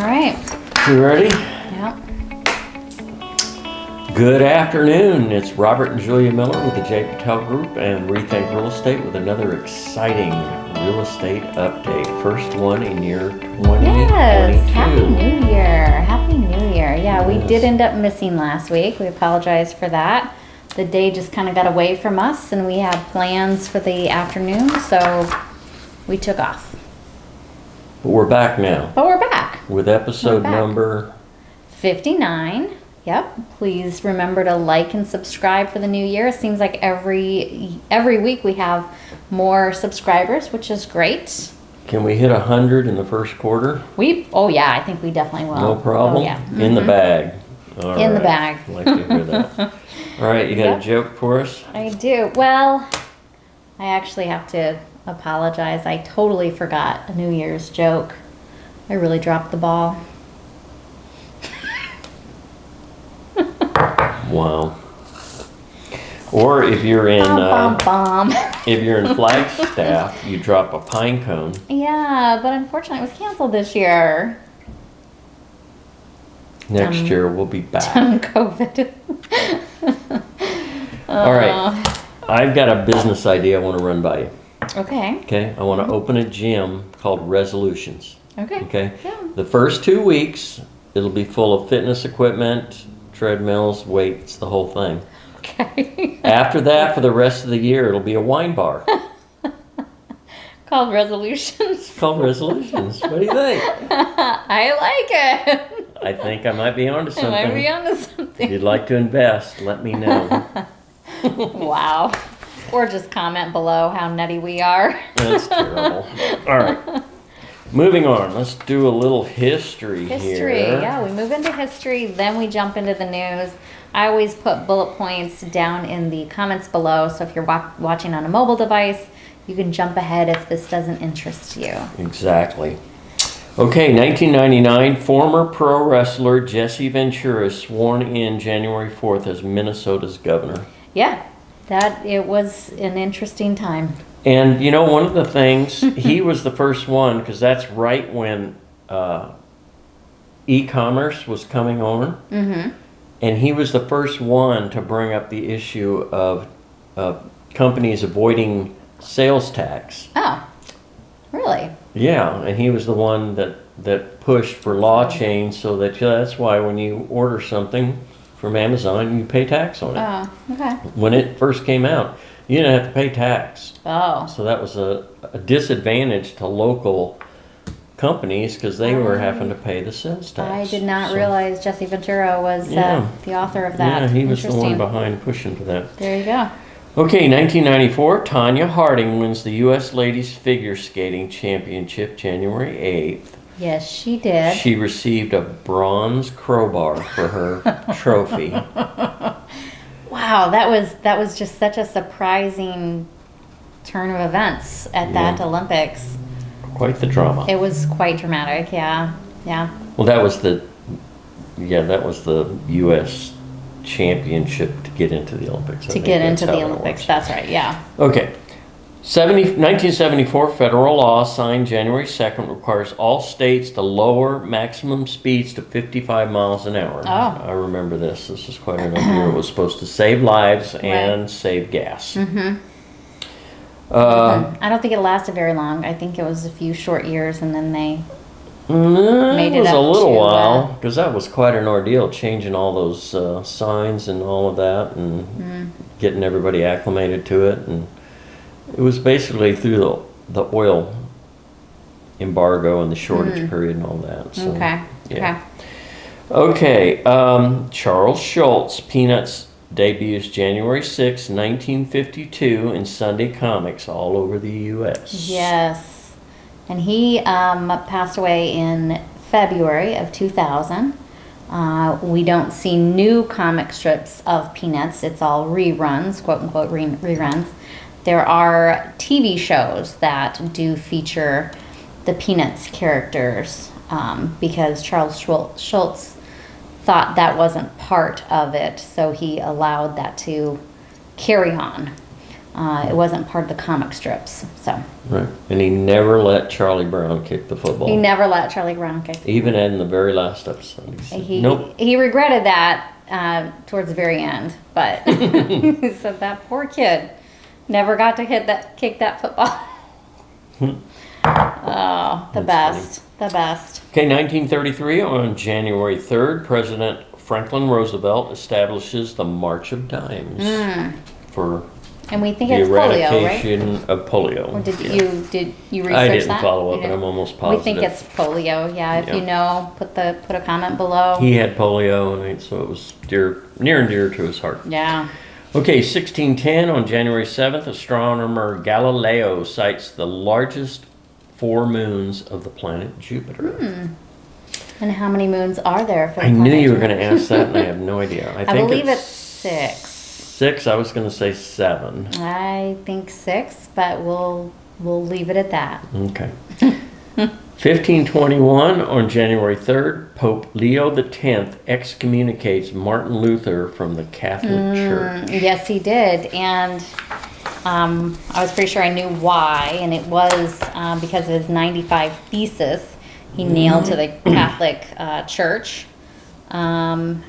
right. You ready? Yep. Good afternoon. It's Robert and Julia Miller with the J. Patel Group and Rethink Real Estate with another exciting real estate update. First one in year 2022. Yes. Happy New Year. Happy New Year. Yeah, we Yes. did end up missing last week. We apologize for that. The day just kind of got away from us and we had plans for the afternoon, so we took off. But we're back now But we're back. with episode We're back. number 59. Yep. Please remember to like and subscribe for the new year. It seems like every week we have more subscribers, which is great. Can we hit 100 in the first quarter? Oh yeah, I think we definitely will. No problem? Oh, yeah. In the Mhm. bag. All In the right. bag. I'd like to hear that. All right, you got Yep. a joke for us? I do. Well, I actually have to apologize. I totally forgot a New Year's joke. I really dropped the ball. Wow. Or if you're in Bomb. if you're in Flagstaff, you drop a pine cone. Yeah, but unfortunately it was canceled this year. Next year we'll be back. COVID. All right. I've got a business idea I want to run by you. Okay. Okay. I want to open a gym called Resolutions. Okay. Okay. Yeah. The first 2 weeks it'll be full of fitness equipment, treadmills, weights, the whole thing. Okay. After that, for the rest of the year, it'll be a wine bar. Called Resolutions. It's called Resolutions. What do you think? I like it. I think I might be onto I might be something. onto If something. you'd like to invest, let me know. Wow. Or just comment below how nutty we are. That's terrible. All right. Moving on. Let's do a little history History, here. yeah, we move into history, then we jump into the news. I always put bullet points down in the comments below, so if you're watching on a mobile device, you can jump ahead if this doesn't interest you. Exactly. Okay, 1999, former pro wrestler Jesse Ventura is sworn in January 4th as Minnesota's governor. Yeah, it was an interesting time. And you know, one of the things, he was the first one, because that's right when e-commerce was coming on. Mm-hmm. And he was the first one to bring up the issue of companies avoiding sales tax. Oh, really? Yeah, and he was the one that pushed for law change so that that's why when you order something from Amazon, you pay tax on it. Oh, okay. When it first came out, you didn't have to pay tax. Oh, So that was a disadvantage to local companies because they were having to pay the sales tax. I did not So, realize Jesse Ventura was Yeah. the author of that. Yeah, he was the one Interesting. behind pushing for that. There you go. Okay, 1994, Tanya Harding wins the U.S. Ladies Figure Skating Championship January 8th. Yes, she did. She received a bronze crowbar for her trophy. Wow, that was just such a surprising turn of events at that Yeah. Olympics. Quite the drama. It was quite dramatic, yeah. Yeah. Well, that was the U.S. championship to get into the Olympics. I To think get that's into how the it Olympics. works. That's right, yeah. Okay. 1974 federal law signed January 2nd requires all states to lower maximum speeds to 55 miles an hour. Oh. I remember this. This is quite an idea. It was supposed to save lives and save gas. Mm-hmm. I don't think it lasted very long. I think it was a few short years and then they made It it was a up little to, while because that was quite an ordeal, changing all those signs and all of that and getting everybody acclimated to it. And it was basically through the oil embargo and the shortage period and all that. So, Okay. yeah. Okay. Charles Schulz, Peanuts, debuts January 6, 1952 in Sunday Comics all over the U.S. Yes. And he passed away in February of 2000. We don't see new comic strips of Peanuts. It's all reruns, quote unquote reruns. There are TV shows that do feature the Peanuts characters because Charles Schulz thought that wasn't part of it, so he allowed that to carry on. It wasn't part of the comic strips, so. Right. And he never let Charlie Brown kick the football. He never let Charlie Brown kick. Even in the very last episode. He said, nope. He regretted that towards the very end, but he said that poor kid never got to kick that football. Oh, the best. Funny. The best. Okay, 1933, on January 3rd, President Franklin Roosevelt establishes the March of Dimes for And we think the it's polio, right? eradication of polio. Or did you research that? I didn't follow up, but I'm almost positive. We think it's polio. Yeah, if you know, put a comment below. He had polio, and so it was near and dear to his heart. Yeah. Okay, 1610, on January 7th, astronomer Galileo sights the largest 4 moons of the planet Jupiter. And how many moons are there for the I knew planet you were going to Jupiter? ask that, and I have no idea. I believe it's 6. 6, I was going to say 7. I think 6, but we'll leave it at that. Okay. 1521, on January 3rd, Pope Leo X excommunicates Martin Luther from the Catholic Church. Yes, he did. And I was pretty sure I knew why. And it was because of his 95 thesis he nailed to the Catholic Church. And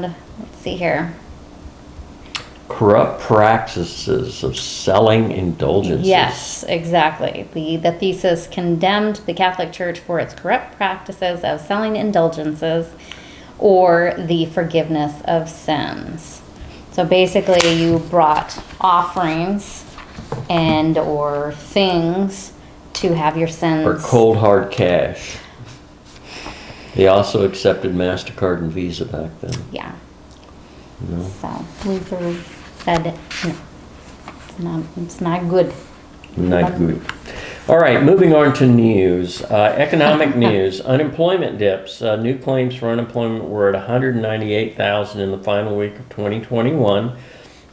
let's see here. Corrupt practices of selling indulgences. Yes, exactly. The thesis condemned the Catholic Church for its corrupt practices of selling indulgences or the forgiveness of sins. So basically you brought offerings and or things to have your sins. Or cold hard cash. They also accepted Mastercard and Visa back then. Yeah. No. So Luther said no, it's not good. Not good. All right, moving on to news. Economic news. Unemployment dips. New claims for unemployment were at 198,000 in the final week of 2021.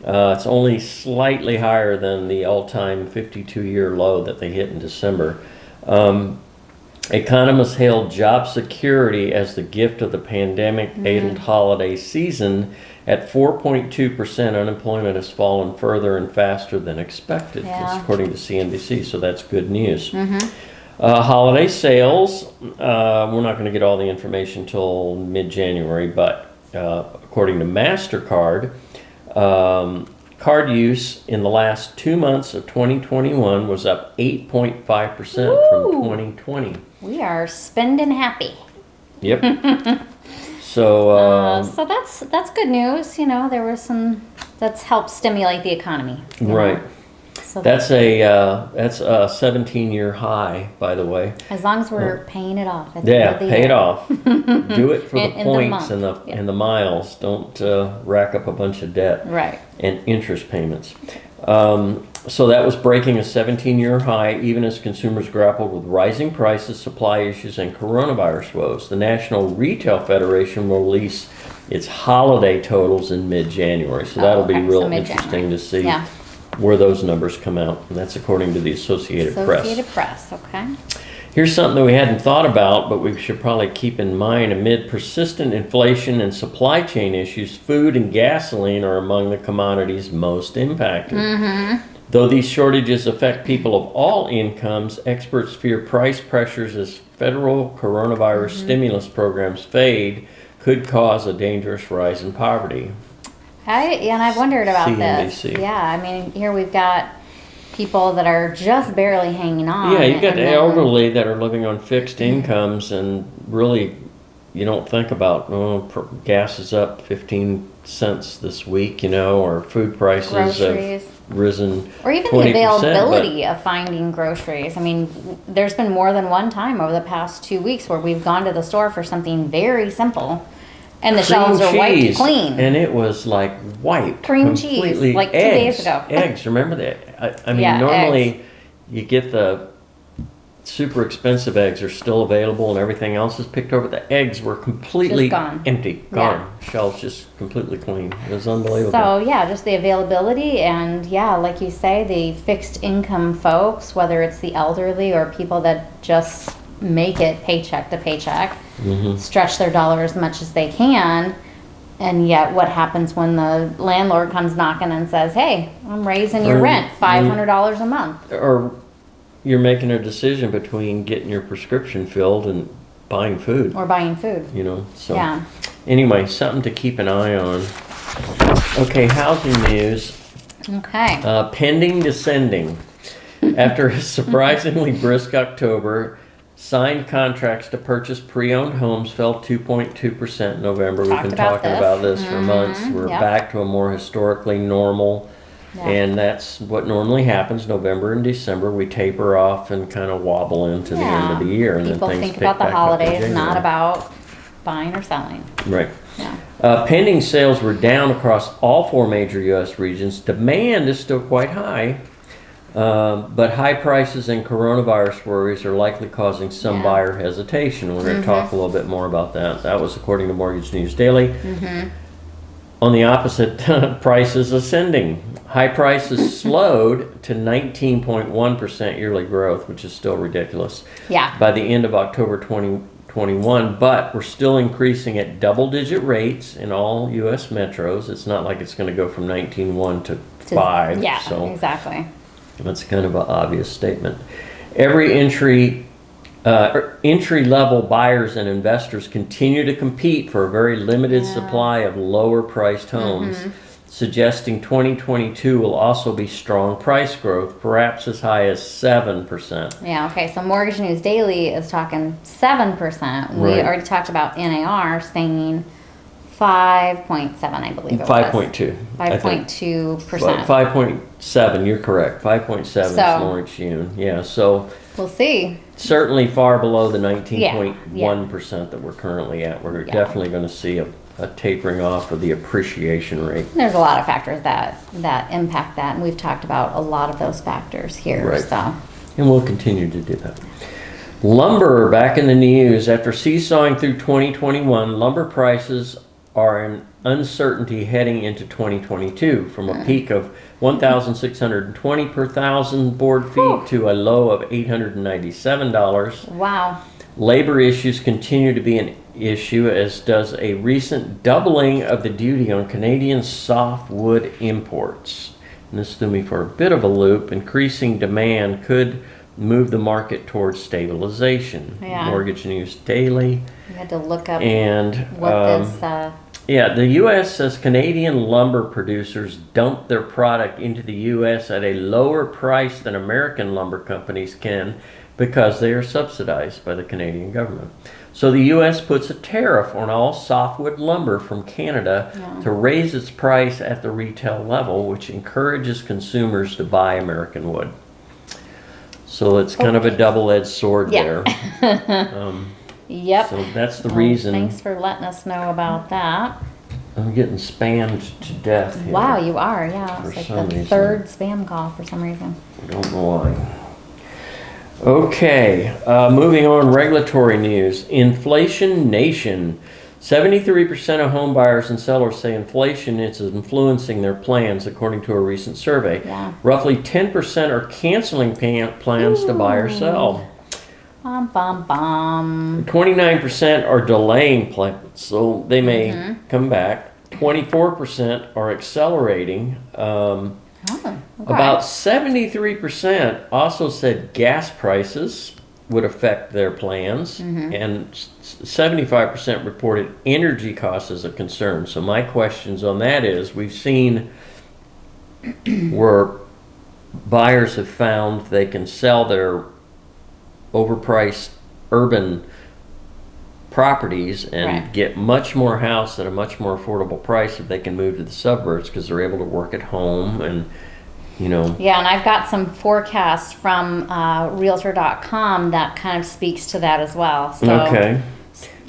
It's only slightly higher than the all-time 52-year low that they hit in December. Economists hailed job security as the gift of the pandemic-addled holiday season. At 4.2%, unemployment has fallen further and faster than expected, Yeah. according to CNBC, so that's good news. Holiday sales, we're not going to get all the information until mid-January, but according to Mastercard, card use in the last 2 months of 2021 was up 8.5% from 2020. We are spending happy. Yep. So that's good news. You know, there was that's helped stimulate the economy. right. So That's a 17-year high, by the way. as long as we're paying it off. At the end Yeah, of the pay it year. off. Do it for the In the points month. and the miles. Don't rack up a bunch of debt Right. and interest payments. So that was breaking a 17-year high, even as consumers grappled with rising prices, supply issues, and coronavirus woes. The National Retail Federation will release its holiday totals in mid-January, so that'll be okay. real So mid-January. interesting to see Yeah. where those numbers come out. And that's according to the Associated Press. Associated Press. Okay. Here's something that we hadn't thought about, but we should probably keep in mind. Amid persistent inflation and supply chain issues, food and gasoline are among the commodities most impacted. Though these shortages affect people of all incomes, experts fear price pressures as federal coronavirus stimulus programs fade could cause a dangerous rise in poverty. And I wondered about this. CNBC. Yeah, I mean, here we've got people that are just barely hanging on. Yeah, you've got and the then- elderly that are living on fixed incomes, and really, you don't think about, gas is up 15 cents this week, or food prices Groceries. have risen Or even 20%, the availability of finding groceries. I mean, there's been more than one time over the past 2 weeks where we've gone to the store for something very simple, and the shelves are wiped cheese, clean. and it was like wiped Cream cheese, completely. like 2 days ago. Eggs, remember that? I mean, Yeah, normally you get the super expensive eggs are still available and everything else is picked over. The eggs were completely Just gone. empty, gone. Shelves just completely clean. It was unbelievable. So yeah, just the availability and yeah, like you say, the fixed income folks, whether it's the elderly or people that just make it paycheck to paycheck, stretch their dollar as much as they can. And yet what happens when the landlord comes knocking and says, hey, I'm raising your Or rent $500 a month? Or you're making a decision between getting your prescription filled and buying food, Or buying food. so. Yeah. Anyway, something to keep an eye on. Okay, housing news. Okay. Pending descending. After a surprisingly brisk October, signed contracts to purchase pre-owned homes fell 2.2% in November. We've been talking about this for months. We're Yep. back to a more historically normal, Yeah. and that's what normally happens. November and December, we taper off and kind of wobble into the end of the year, and People then things think pick about the back up in holidays, not January. about buying or selling. Right. Yeah. Pending sales were down across all 4 major U.S. regions. Demand is still quite high, but high prices and coronavirus worries are likely causing some Yeah. buyer hesitation. We're going to talk a little bit more about that. That was according to Mortgage News Daily. On the opposite, prices ascending. High prices slowed to 19.1% yearly growth, which is still ridiculous, Yeah. by the end of October 2021, but we're still increasing at double-digit rates in all U.S. metros. It's not like it's going to go from 19.1 to 5. Yeah, So exactly. that's kind of an obvious statement. Every entry-level buyers and investors continue to compete for a very limited supply of lower-priced homes, suggesting 2022 will also be strong price growth, perhaps as high as 7%. Yeah, okay, so Mortgage News Daily is talking 7%. We Right. already talked about NAR saying 5.7, I believe it was. 5.2. 5.2%. 5.7, you're correct. 5.7 is So- Lawrence June. Yeah, so We'll see. certainly far below the 19.1% that we're currently at. We're Yeah. definitely going to see a tapering off of the appreciation rate. There's a lot of factors that impact that, and we've talked about a lot of those factors here. Right. So, And we'll continue to do that. Lumber back in the news. After seesawing through 2021, lumber prices are in uncertainty heading into 2022, from a peak of 1,620 per thousand board feet to a low of $897. wow. Labor issues continue to be an issue, as does a recent doubling of the duty on Canadian softwood imports. And this threw me for a bit of a loop. Increasing demand could move the market towards stabilization. Yeah. Mortgage News Daily. You had to look up And what this. yeah, the U.S. says Canadian lumber producers dump their product into the U.S. at a lower price than American lumber companies can, because they are subsidized by the Canadian government. So the U.S. puts a tariff on all softwood lumber from Canada to raise its price at the retail level, which encourages consumers to buy American wood. So it's kind of a double-edged sword Yeah. there. Yep. So that's the Well, reason. Thanks for letting us know about that. I'm getting spammed to death here. Wow, you are. Yeah, For it's like some the reason. third spam call for some reason. I don't know why. Okay, moving on, regulatory news. Inflation Nation. 73% of home buyers and sellers say inflation is influencing their plans, according to a recent survey. Yeah. Roughly 10% are canceling plans to buy or sell. Bum, bum, bum. 29% are delaying plans, so they may come back. 24% are accelerating. Oh, okay. About 73% also said gas prices would affect their plans, and 75% reported energy costs as a concern. So my questions on that is, we've seen where buyers have found they can sell their overpriced urban properties and Right. get much more house at a much more affordable price if they can move to the suburbs, because they're able to work at home and, you know. Yeah, and I've got some forecasts from Realtor.com that kind of speaks to that as well. So Okay.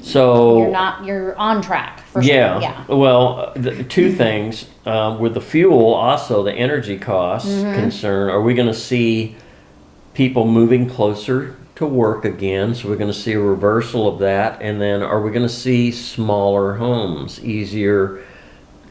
So you're on track for sure. yeah, Yeah. well, two things with the fuel, also the energy costs concern. Are we going to see people moving closer to work again? So we're going to see a reversal of that, and then are we going to see smaller homes, easier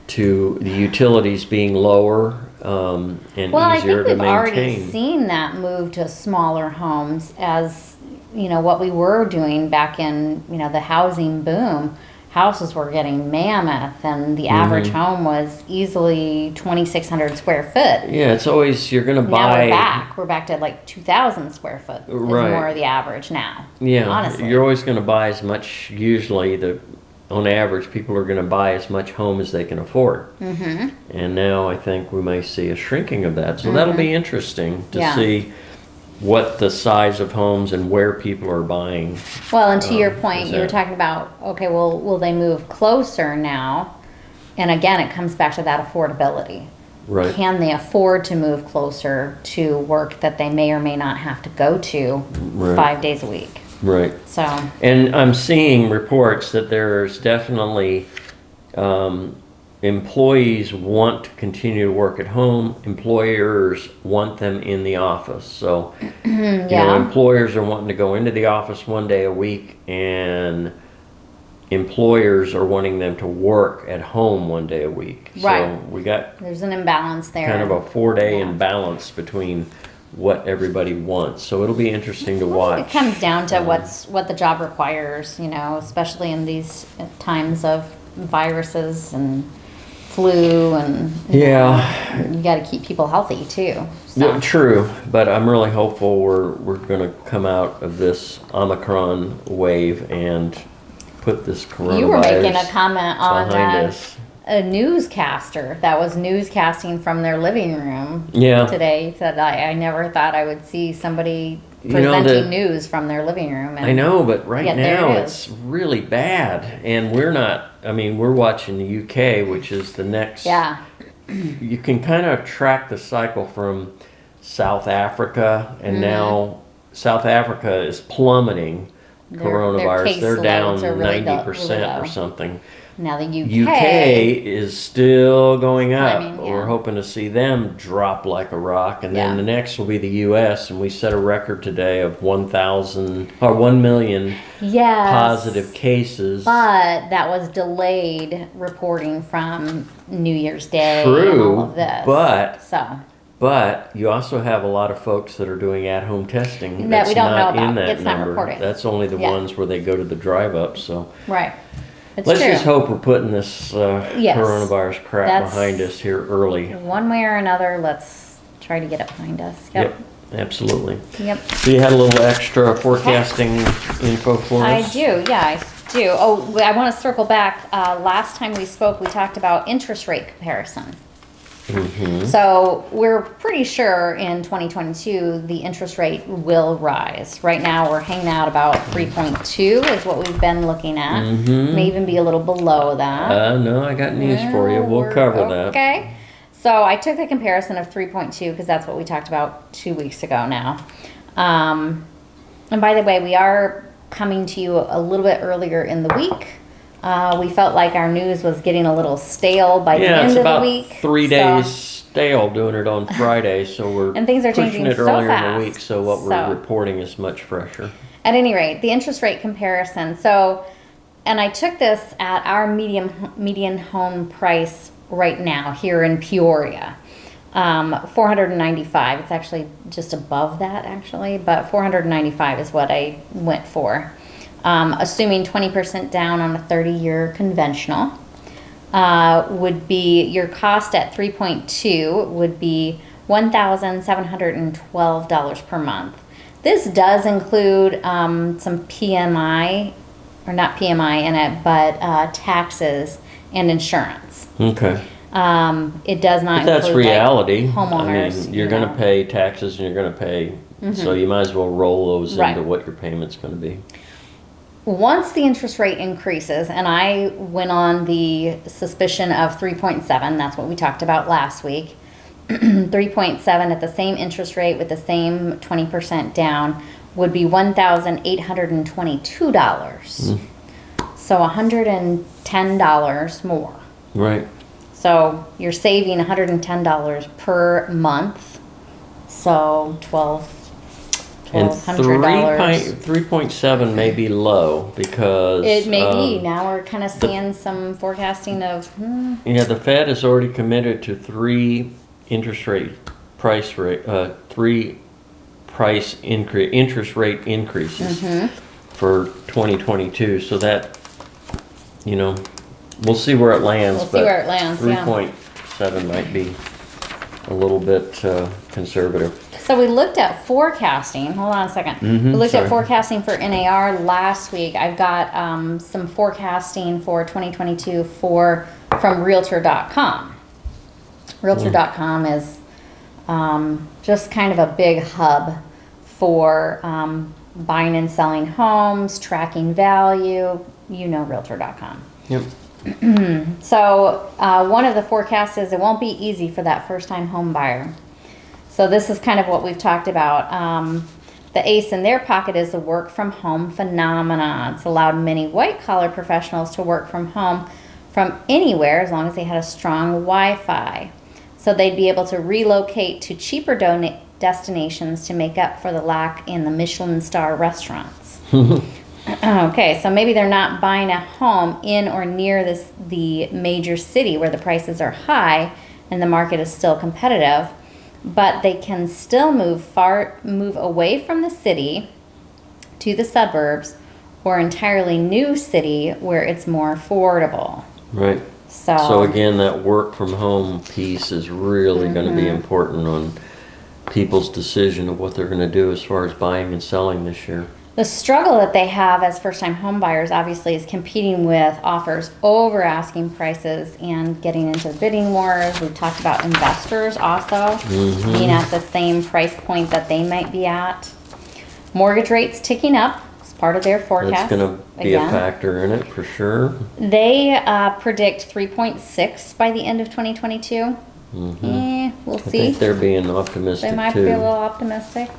to the utilities being lower and Well, I easier think to we've already maintain? seen that move to smaller homes, as you know, what we were doing back in, you know, the housing boom. houses were getting mammoth, and the average home was easily 2,600 square foot. Yeah, it's always, you're going to Now buy. we're back to like 2,000 square foot is Right. more the average now. Yeah, honestly. you're always going to buy as much, usually on average, people are going to buy as much home as they can afford. Mm-hmm. And now I think we may see a shrinking of that. So that'll be interesting to Yeah. see what the size of homes and where people are buying. Well, and to your point, is you were that- talking about, okay, well, will they move closer now? And again, it comes back to that affordability. Right. Can they afford to move closer to work that they may or may not have to go to Right. 5 days a week? Right. So, And I'm seeing reports that there's definitely employees want to continue to work at home. Employers want them in the office. So, you know, yeah, employers are wanting to go into the office 1 day a week, and employers are wanting them to work at home 1 day a week. Right. So we got there's an imbalance there. kind of a 4 day Yeah. imbalance between what everybody wants. So it'll be interesting to It watch. comes down to what the job requires, you know, especially in these times of viruses and flu, and you Yeah. know, you got to keep people healthy too. So. Yeah, true, but I'm really hopeful we're going to come out of this Omicron wave and put this coronavirus You were making a comment on behind us. a newscaster that was newscasting from their living room Yeah. today said, I never thought I would see somebody You know, presenting news from their living room. And I know, but right yet there now it it's really bad, and we're not. I mean, we're watching the UK, which is the next. Yeah. You can kind of track the cycle from South Africa, Mm-hmm. and now South Africa is plummeting Their coronavirus. They're down caseloads are really 90% low. or something. Now the UK is still going up. Climbing, yeah. We're hoping to see them drop like a rock, and then Yeah. the next will be the US, and we set a record today of 1 million Yes. positive cases. But that was delayed reporting from New Year's Day and all True, of this. but So, you also have a lot of folks that are doing at-home testing. That That's we don't not know about. in that It's not number. reported. That's only the Yeah. ones where they go to the drive-up. So right. It's let's true. just hope we're putting this Yes. coronavirus crap That's- behind us here early. One way or another, let's try to get it behind us. Yep, absolutely. Yep. So you had a little extra forecasting info for I us? do, yeah, I do. Oh, I want to circle back. Last time we spoke, we talked about interest rate comparison. Mm-hmm. So we're pretty sure in 2022 the interest rate will rise. Right now we're hanging out about 3.2 is what we've been looking at. Mhm. May even be a little below that. No, I got news for you. We'll We're- cover that. Okay. So I took the comparison of 3.2 because that's what we talked about 2 weeks ago now. And by the way, we are coming to you a little bit earlier in the week. We felt like our news was getting a little stale by the Yeah, end it's of the about week. 3 So- days stale doing it on Friday, so we're And things are pushing changing it so earlier in fast. the week, so what we're So- reporting is much fresher. At any rate, the interest rate comparison. So, and I took this at our median home price right now here in Peoria. 495. It's actually just above that actually, but 495 is what I went for. Assuming 20% down on a 30-year conventional, would be your cost at 3.2 would be $1,712 per month. This does include some PMI, or not PMI in it, but taxes and insurance. Okay. It does not But that's include reality. like, homeowners. I mean, you're going to pay taxes and you're going to pay, so you might as well roll those Right. into what your payment's going to be. Once the interest rate increases, and I went on the suspicion of 3.7, that's what we talked about last week. 3.7 at the same interest rate with the same 20% down would be $1,822. So $110 more. Right. So you're saving $110 per month. So And $1,200. 3.7 may be low because It may be. Now we're kind of seeing some forecasting of, yeah, the Fed has already committed to three interest rate increases Mm-hmm. for 2022. So that you know, we'll see where it lands. We'll see where it lands, yeah. 3.7 might be a little bit conservative. So we looked at forecasting. Hold on a second. We looked at forecasting for NAR last week. I've got some forecasting for 2022 from Realtor.com. Realtor.com is just kind of a big hub for buying and selling homes, tracking value. You know Realtor.com. Yep. So one of the forecasts is it won't be easy for that first-time home buyer. So this is kind of what we've talked about. The ace in their pocket is the work from home phenomenon. It's allowed many white-collar professionals to work from home from anywhere as long as they had a strong Wi-Fi. So they'd be able to relocate to cheaper destinations to make up for the lack in the Michelin star restaurants. Okay, so maybe they're not buying a home in or near the major city where the prices are high and the market is still competitive, but they can still move away from the city to the suburbs or entirely new city where it's more affordable. Right. So again, that work from home piece is really going to be important on people's decision of what they're going to do as far as buying and selling this year. The struggle that they have as first-time home buyers obviously is competing with offers over asking prices and getting into bidding wars. We've talked about investors also being at the same price point that they might be at. Mortgage rates ticking up as part of their forecast. That's going to be a factor in it for sure. They predict 3.6 by the end of 2022. We'll see. I think they're being optimistic too. They might be a little optimistic.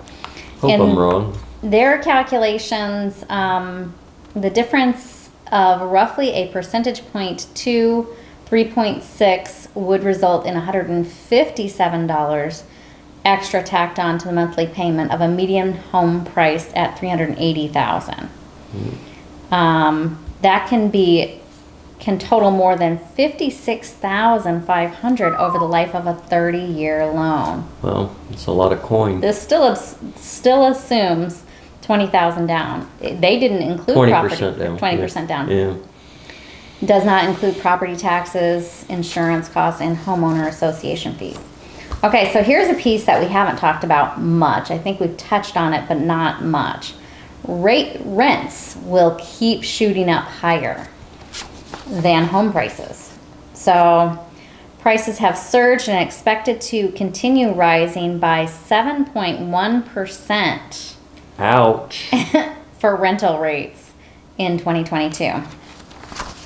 Hope I'm wrong. Their calculations, the difference of roughly a percentage point to 3.6 would result in $157 extra tacked on to the monthly payment of a median home price at $380,000. That can total more than $56,500 over the life of a 30-year loan. Well, it's a lot of coin. This still assumes $20,000 down. They didn't include 20% down. 20% down. Yeah. Does not include property taxes, insurance costs, and homeowner association fees. Okay, so here's a piece that we haven't talked about much. I think we've touched on it, but not much. Rents will keep shooting up higher than home prices. So prices have surged and expected to continue rising by 7.1%. Ouch. For rental rates in 2022.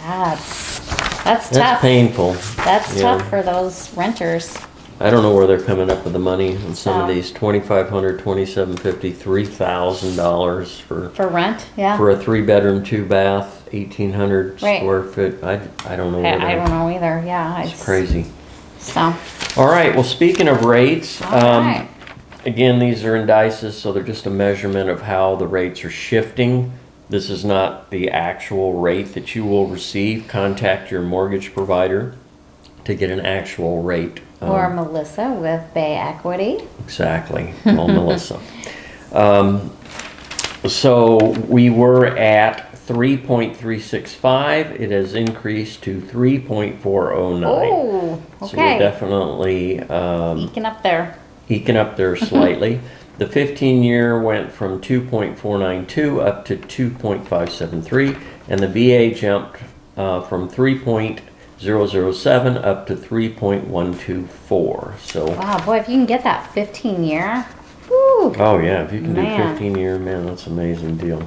That's tough. That's painful. That's tough for those renters. I don't know where they're coming up with the money on some of these. $2,500, $2,750, $3,000 for rent. Yeah. For a 3-bedroom, 2-bath, 1,800 square foot. I don't know. I don't know either. Yeah. It's crazy. So. All right. Well, speaking of rates, All right. Again, these are indices, so they're just a measurement of how the rates are shifting. This is not the actual rate that you will receive. Contact your mortgage provider to get an actual rate. Or Melissa with Bay Equity. Exactly. Well, Melissa. So we were at 3.365. It has increased to 3.409. Oh, okay. So we're definitely eking up there. Eking up there slightly. The 15-year went from 2.492 up to 2.573, and the VA jumped from 3.007 up to 3.124. So wow, boy, if you can get that 15-year. Woo. Oh yeah, if you can do 15-year, man, that's an amazing deal.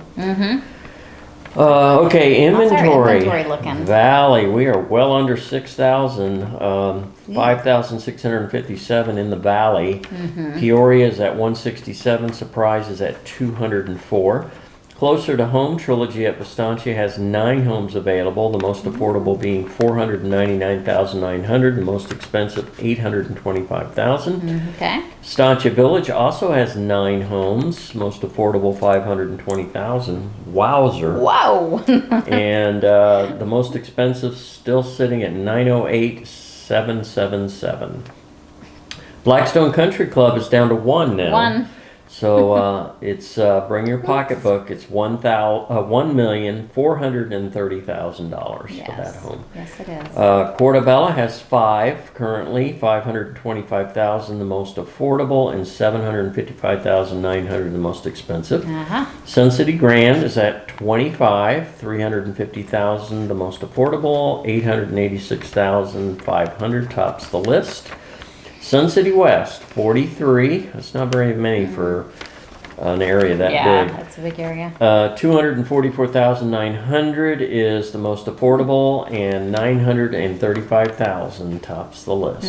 Okay, How's our inventory. inventory looking? Valley, we are well under 6,000, 5,657 in the Valley. Peoria is at 167, Surprise is at 204. Closer to home, Trilogy at Vistancia has 9 homes available, the most affordable being $499,900, the most expensive $825,000. Okay. Vistancia Village also has 9 homes, most affordable $520,000. Wowzer. Wow. And the most expensive still sitting at $908,777. Blackstone Country Club is down to 1 now. So it's bring your pocketbook. It's $1,430,000 Yes. for that home. Yes, it is. Portobello has 5 currently, 525,000 the most affordable, and 755,900 the most expensive. Sun City Grand is at 25, 350,000 the most affordable, 886,500 tops the list. Sun City West, 43. That's not very many for an area that big. Yeah, that's a big area. 244,900 is the most affordable, and 935,000 tops the list.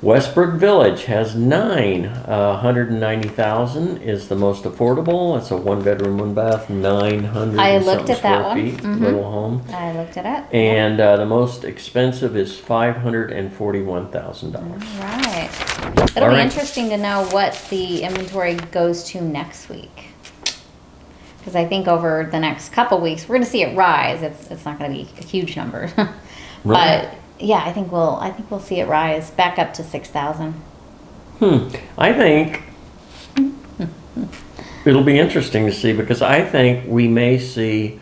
Westbrook Village has 9. 190,000 is the most affordable. It's a 1-bedroom, 1-bath, 900 I and looked something at that square one. feet little home. I looked at it. And the most expensive is $541,000. Right. It'll be interesting to know what the inventory goes to next week. Because I think over the next couple weeks, we're going to see it rise. It's not going to be a huge number. But yeah, I think we'll see it rise back up to 6,000. I think it'll be interesting to see, because I think we may see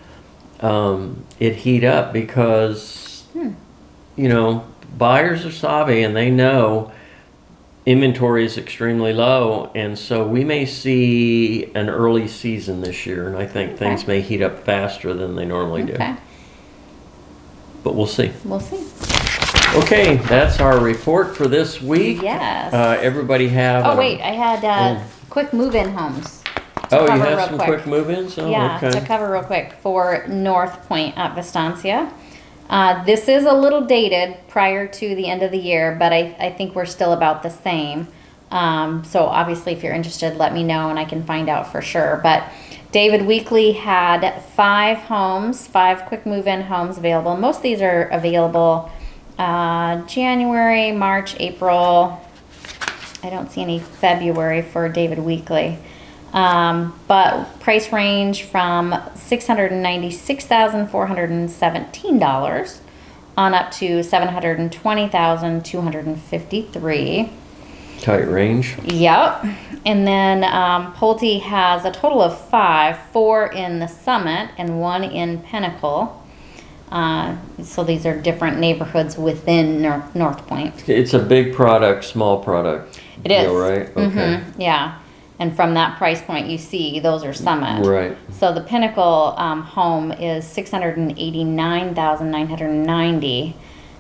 it heat up because, you know, buyers are savvy and they know inventory is extremely low, and so we may see an early season this year, and I think things may heat up faster than they normally do. But we'll see. We'll see. Okay, that's our report for this week. Yes. Everybody have... Oh, wait, I had quick move-in homes. Oh, you cover have real some quick. quick move-ins? Oh, Yeah, okay. to cover real quick for Northpointe at Vistancia. This is a little dated prior to the end of the year, but I think we're still about the same. So obviously if you're interested, let me know and I can find out for sure. But David Weekly had 5 homes, 5 quick move-in homes available. Most of these are available January, March, April. I don't see any February for David Weekly. But price range from $696,417 on up to $720,253. Tight range. Yep. And then Pulte has a total of 5, 4 in the Summit and 1 in Pinnacle. So these are different neighborhoods within Northpointe. It's a big product, small product. It is. Deal, right? Okay. Yeah. And from that price point, you see those are Summit. Right. So the Pinnacle home is $689,990,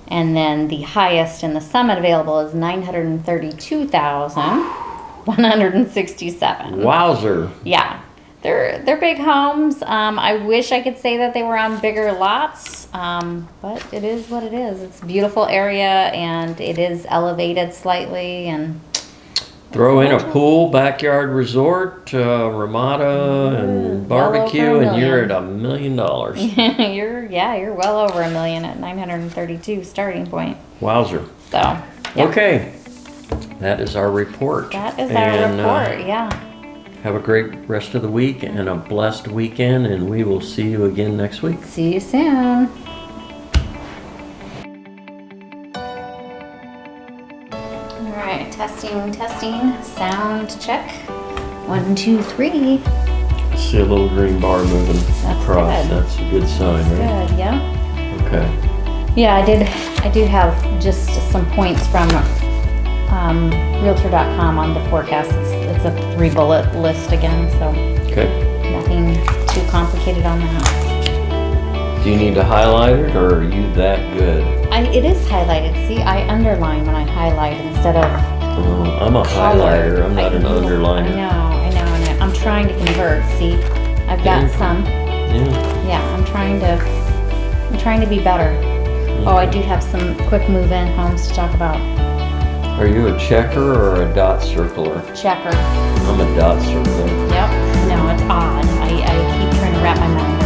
and then the highest in the Summit available is $932,167. Wowzer. Yeah, they're big homes. I wish I could say that they were on bigger lots, but it is what it is. It's a beautiful area, and it is elevated slightly, and Throw in a pool, backyard resort, ramada, and barbecue, and you're at $1 million. you're well over $1 million at 932 starting point. Wowzer. So yeah. Okay, that is our report. That is our report. Yeah. Have a great rest of the week and a blessed weekend, and we will see you again next week. See you soon. All right, testing, sound check. 1, 2, 3. See a little green bar moving across. Good. That's a good sign, right? Good, yeah. Okay. Yeah, I do have just some points from Realtor.com on the forecast. It's a 3-bullet list again, so Okay. nothing too complicated on that. Do you need to highlight it, or are you that good? It is highlighted. See, I underline when I highlight instead of I'm a highlighter. I'm not an underliner. I know. I'm trying to convert. See, I've got some. Yeah. Yeah, I'm trying to be better. Oh, I do have some quick move-in homes to talk about. Are you a checker or a dot circler? Checker. I'm a dot circler. Yep. No, it's odd. I keep trying to wrap my mind